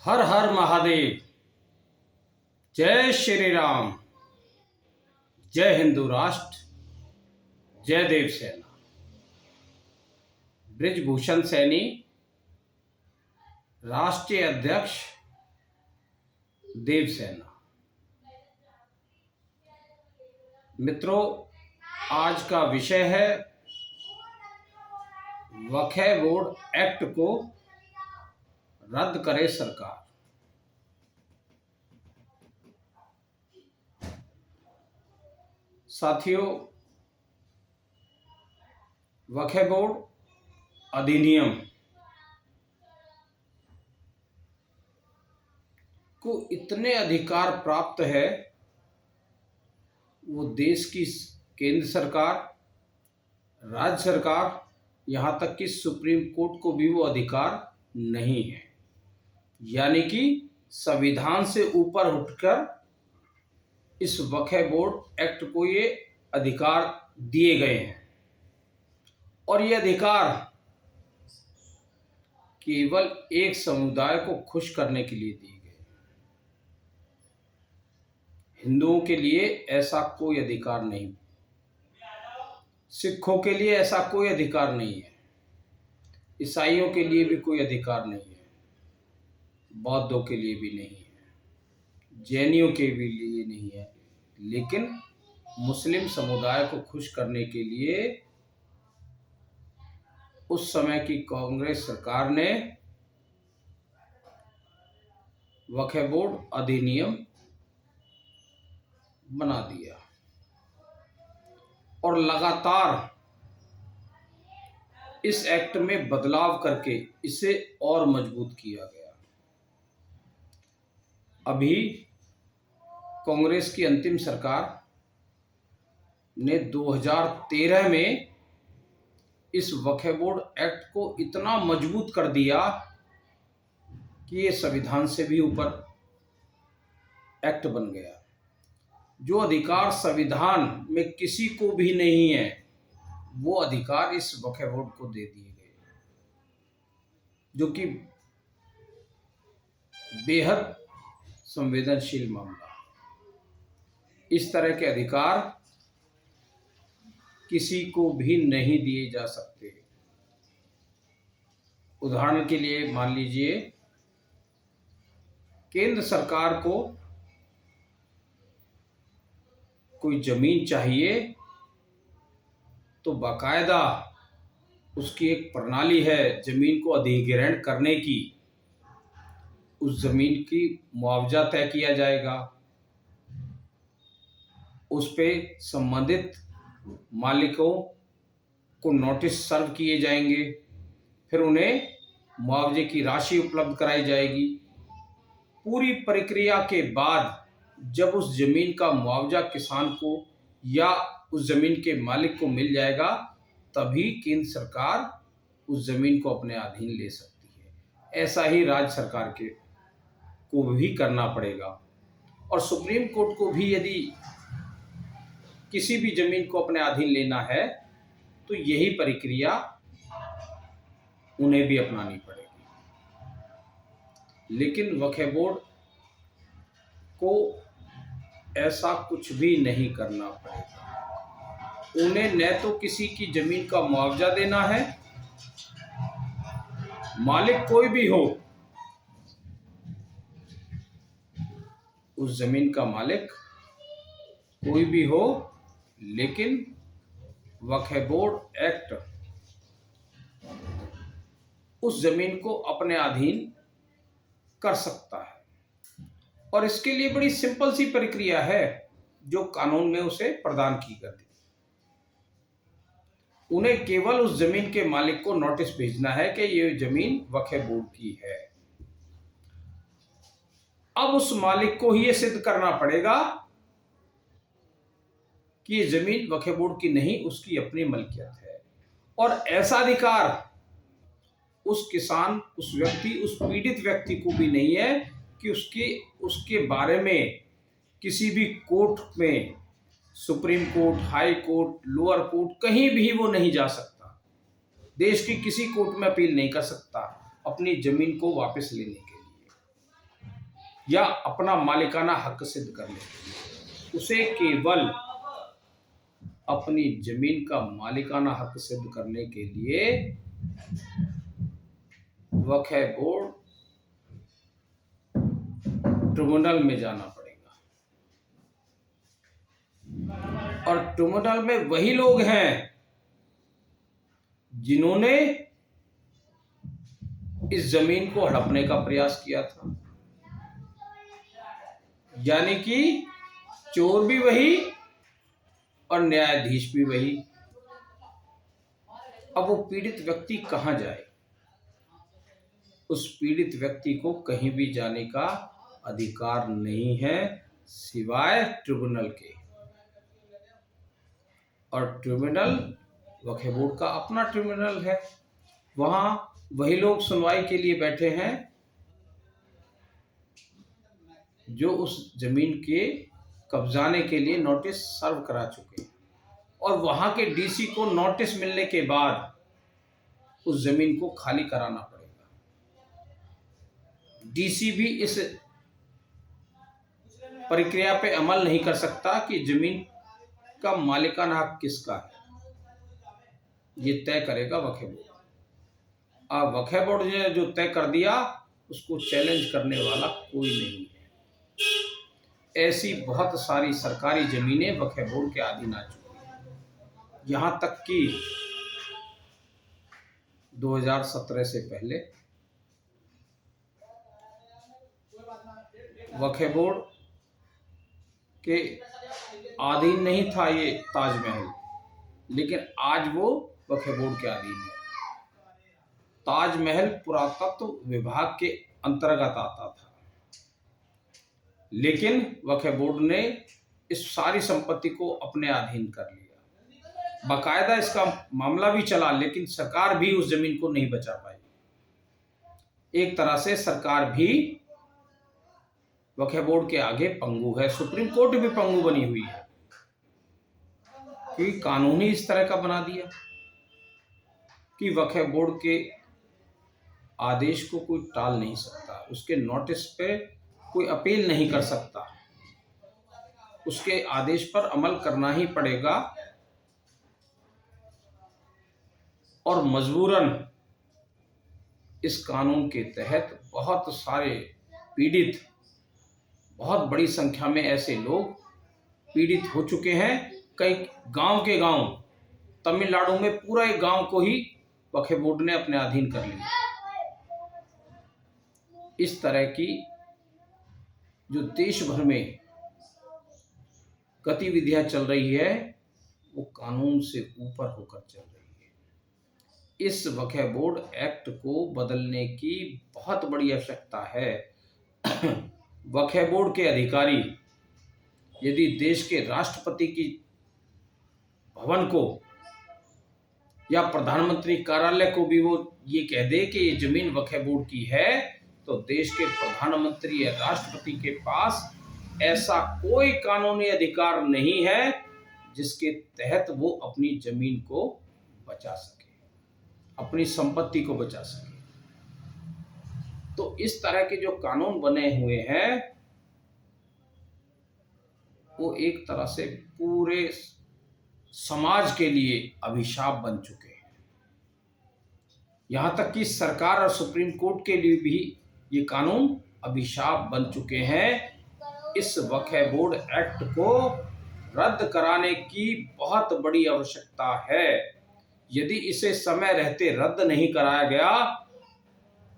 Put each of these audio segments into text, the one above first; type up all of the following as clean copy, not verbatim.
हर हर महादेव। जय श्री राम। जय हिंदू राष्ट्र। जय देव सेना। ब्रिजभूषण सैनी, राष्ट्रीय अध्यक्ष देव सेना। मित्रों, आज का विषय है वक्फ बोर्ड एक्ट को रद्द करे सरकार। साथियों, वक्फ बोर्ड अधिनियम को इतने अधिकार प्राप्त है, वो देश की केंद्र सरकार, राज्य सरकार, यहाँ तक कि सुप्रीम कोर्ट को भी वो अधिकार नहीं है। यानी कि संविधान से ऊपर उठकर इस वक्फ बोर्ड एक्ट को ये अधिकार दिए गए हैं, और ये अधिकार केवल एक समुदाय को खुश करने के लिए दिए गए। हिंदुओं के लिए ऐसा कोई अधिकार नहीं, सिखों के लिए ऐसा कोई अधिकार नहीं है, ईसाइयों के लिए भी कोई अधिकार नहीं है, बौद्धों के लिए भी नहीं है, जैनियों के भी लिए नहीं है। लेकिन मुस्लिम समुदाय को खुश करने के लिए उस समय की कांग्रेस सरकार ने वक्फ बोर्ड अधिनियम बना दिया, और लगातार इस एक्ट में बदलाव करके इसे और मजबूत किया गया। अभी कांग्रेस की अंतिम सरकार ने 2013 में इस वक्फ बोर्ड एक्ट को इतना मजबूत कर दिया कि ये संविधान से भी ऊपर एक्ट बन गया। जो अधिकार संविधान में किसी को भी नहीं है, वो अधिकार इस वक्फ बोर्ड को दे दिए गए, जो कि बेहद संवेदनशील मामला। इस तरह के अधिकार किसी को भी नहीं दिए जा सकते। उदाहरण के लिए मान लीजिए, केंद्र सरकार को कोई जमीन चाहिए तो बाकायदा उसकी एक प्रणाली है जमीन को अधिग्रहण करने की। उस जमीन की मुआवजा तय किया जाएगा, उस पे संबंधित मालिकों को नोटिस सर्व किए जाएंगे, फिर उन्हें मुआवजे की राशि उपलब्ध कराई जाएगी। पूरी प्रक्रिया के बाद जब उस जमीन का मुआवजा किसान को या उस जमीन के मालिक को मिल जाएगा, तभी केंद्र सरकार उस जमीन को अपने अधीन ले सकती है। ऐसा ही राज्य सरकार को भी करना पड़ेगा, और सुप्रीम कोर्ट को भी यदि किसी भी जमीन को अपने अधीन लेना है तो यही प्रक्रिया उन्हें भी अपनानी पड़ेगी। लेकिन वक्फ बोर्ड को ऐसा कुछ भी नहीं करना पड़ेगा। उन्हें न तो किसी की जमीन का मुआवजा देना है, मालिक कोई भी हो, उस जमीन का मालिक कोई भी हो, लेकिन वक्फ बोर्ड एक्ट उस जमीन को अपने अधीन कर सकता है। और इसके लिए बड़ी सिंपल सी प्रक्रिया है जो कानून में उसे प्रदान की गई। उन्हें केवल उस जमीन के मालिक को नोटिस भेजना है कि ये जमीन वक्फ बोर्ड की है। अब उस मालिक को ही ये सिद्ध करना पड़ेगा कि ये जमीन वक्फ बोर्ड की नहीं, उसकी अपनी मलकियत है। और ऐसा अधिकार उस किसान, उस व्यक्ति, उस पीड़ित व्यक्ति को भी नहीं है कि उसके बारे में किसी भी कोर्ट में, supreme court, high court, lower court, कहीं भी वो नहीं जा सकता। देश की किसी कोर्ट में अपील नहीं कर सकता अपनी जमीन को वापस लेने के लिए। या अपना मालिकाना हक सिद्ध करने के लिए। उसे केवल अपनी जमीन का मालिकाना हक सिद्ध करने के लिए वक्फ बोर्ड ट्रिब्यूनल में जाना पड़ेगा। और ट्रिब्यूनल में वही लोग हैं जिन्होंने इस जमीन को हड़पने का प्रयास किया था, यानी कि चोर भी वही और न्यायाधीश भी वही। अब वो पीड़ित व्यक्ति कहां जाए? उस पीड़ित व्यक्ति को कहीं भी जाने का अधिकार नहीं है सिवाय ट्रिब्यूनल के। और ट्रिब्यूनल वक्फ बोर्ड का अपना ट्रिब्यूनल है। वहां वही लोग सुनवाई के लिए बैठे हैं जो उस जमीन के कब्जाने के लिए नोटिस सर्व करा चुके हैं। और वहां के डीसी को नोटिस मिलने के बाद उस जमीन को खाली कराना पड़ेगा। डीसी भी इस प्रक्रिया पे अमल नहीं कर सकता कि जमीन का मालिकाना हक किसका है, ये तय करेगा वक्फ बोर्ड। अब वक्फ बोर्ड ने जो तय कर दिया उसको चैलेंज करने वाला कोई नहीं है। ऐसी बहुत सारी सरकारी जमीनें वक्फ बोर्ड के अधीन आ चुकी हैं। यहाँ तक कि 2017 से पहले वक्फ बोर्ड के अधीन नहीं था ये ताजमहल, लेकिन आज वो वक्फ बोर्ड के अधीन है। ताजमहल पुरातत्व विभाग के अंतर्गत आता था, लेकिन वक्फ बोर्ड ने इस सारी संपत्ति को अपने अधीन कर लिया। बाकायदा इसका मामला भी चला, लेकिन सरकार भी उस जमीन को नहीं बचा पाई। एक तरह से सरकार भी वक्फ बोर्ड के आगे पंगु है। सुप्रीम कोर्ट भी पंगु बनी हुई है क्योंकि कानून ही इस तरह का बना दिया कि वक्फ बोर्ड के आदेश को कोई टाल नहीं सकता, उसके नोटिस पे कोई अपील नहीं कर सकता, उसके आदेश पर अमल करना ही पड़ेगा। और मजबूरन इस कानून के तहत बहुत सारे पीड़ित, बहुत बड़ी संख्या में ऐसे लोग पीड़ित हो चुके हैं। कई गांव के गांव, तमिलनाडु में पूरा एक गांव को ही वक्फ बोर्ड ने अपने अधीन कर लिया। इस तरह की जो देश भर में गतिविधियां चल रही है वो कानून से ऊपर होकर चल रही है। इस वक्फ बोर्ड एक्ट को बदलने की बहुत बड़ी आवश्यकता है। वक्फ बोर्ड के अधिकारी यदि देश के राष्ट्रपति की भवन को या प्रधानमंत्री कार्यालय को भी वो ये कह दे कि ये जमीन वक्फ बोर्ड की है, तो देश के प्रधानमंत्री या राष्ट्रपति के पास ऐसा कोई कानूनी अधिकार नहीं है जिसके तहत वो अपनी जमीन को बचा सके, अपनी संपत्ति को बचा सके। तो इस तरह के जो कानून बने हुए हैं वो एक तरह से पूरे समाज के लिए अभिशाप बन चुके हैं। यहां तक कि सरकार और सुप्रीम कोर्ट के लिए भी ये कानून अभिशाप बन चुके हैं। इस वक्फ बोर्ड एक्ट को रद्द कराने की बहुत बड़ी आवश्यकता है। यदि इसे समय रहते रद्द नहीं कराया गया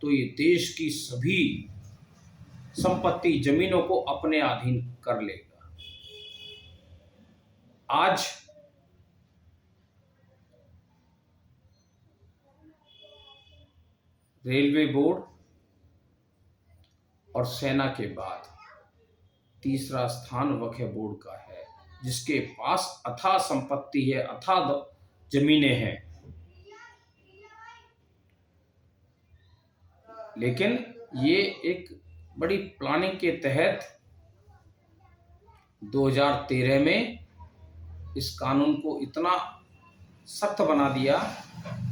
तो ये देश की सभी संपत्ति, जमीनों को अपने अधीन कर लेगा। आज रेलवे बोर्ड और सेना के बाद तीसरा स्थान वक्फ बोर्ड का है, जिसके पास अथाह संपत्ति है, अथाह जमीनें हैं। लेकिन ये एक बड़ी प्लानिंग के तहत 2013 में इस कानून को इतना सख्त बना दिया,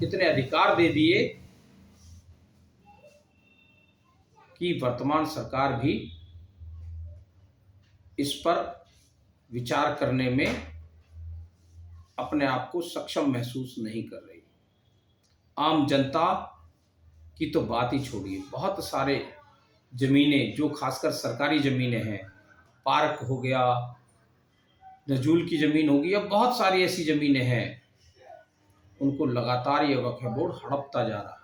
इतने अधिकार दे दिए कि वर्तमान सरकार भी इस पर विचार करने में अपने आप को सक्षम महसूस नहीं कर रही। आम जनता की तो बात ही छोड़िए, बहुत सारे ज़मीनें जो खासकर सरकारी ज़मीनें हैं, पार्क हो गया, नजूल की ज़मीन होगी, अब बहुत सारी ऐसी ज़मीनें हैं, उनको लगातार ये वक्फ बोर्ड हड़पता जा रहा है।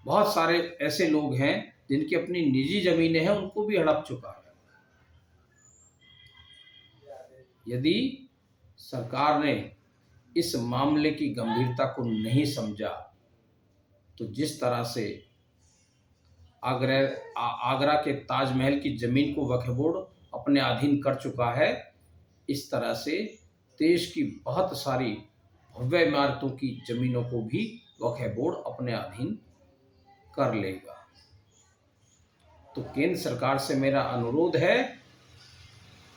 बहुत सारे ऐसे लोग हैं जिनकी अपनी निजी ज़मीनें हैं, उनको भी हड़प चुका है। यदि सरकार ने इस मामले की गंभीरता को नहीं समझा तो जिस तरह से आगरा के ताजमहल की ज़मीन को वक्फ बोर्ड अपने अधीन कर चुका है, इस तरह से देश की बहुत सारी भव्य इमारतों की ज़मीनों को भी वक्फ बोर्ड अपने अधीन कर लेगा। तो केंद्र सरकार से मेरा अनुरोध है,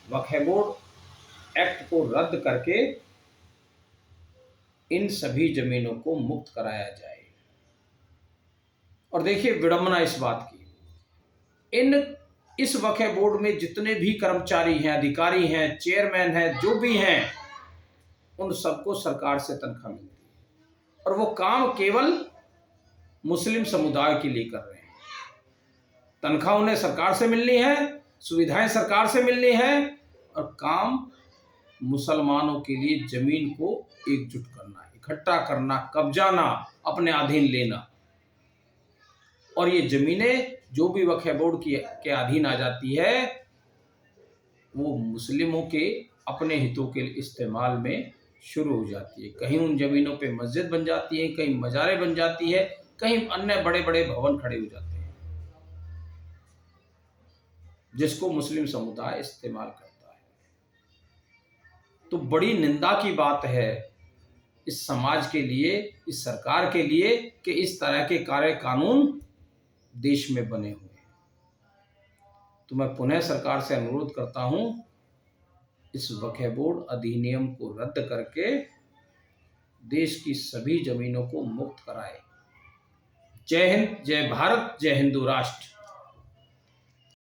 वक्फ बोर्ड एक्ट को रद्द करके इन सभी ज़मीनों को मुक्त कराया जाए। और देखिए विडंबना इस बात की, इस वक्फ बोर्ड में जितने भी कर्मचारी हैं, अधिकारी हैं, चेयरमैन हैं, जो भी हैं, उन सबको सरकार से तनख्वाह मिलती है और वो काम केवल मुस्लिम समुदाय के लिए कर रहे हैं। तनख्वाह उन्हें सरकार से मिलनी है, सुविधाएं सरकार से मिलनी है और काम मुसलमानों के लिए जमीन को एकजुट करना, इकट्ठा करना, कब्जाना, अपने अधीन लेना। और ये जमीनें जो भी वक्फ बोर्ड के अधीन आ जाती है, वो मुस्लिमों के अपने हितों के इस्तेमाल में शुरू हो जाती है। कहीं उन जमीनों पे मस्जिद बन जाती है, कहीं मज़ारें बन जाती है, कहीं अन्य बड़े बड़े भवन खड़े हो जाते हैं जिसको मुस्लिम समुदाय इस्तेमाल करता है। तो बड़ी निंदा की बात है इस समाज के लिए, इस सरकार के लिए कि इस तरह के कार्य कानून देश में बने हुए हैं। तो मैं पुनः सरकार से अनुरोध करता हूं, इस वक्फ बोर्ड अधिनियम को रद्द करके देश की सभी जमीनों को मुक्त कराए। जय हिंद, जय भारत, जय हिंदू राष्ट्र।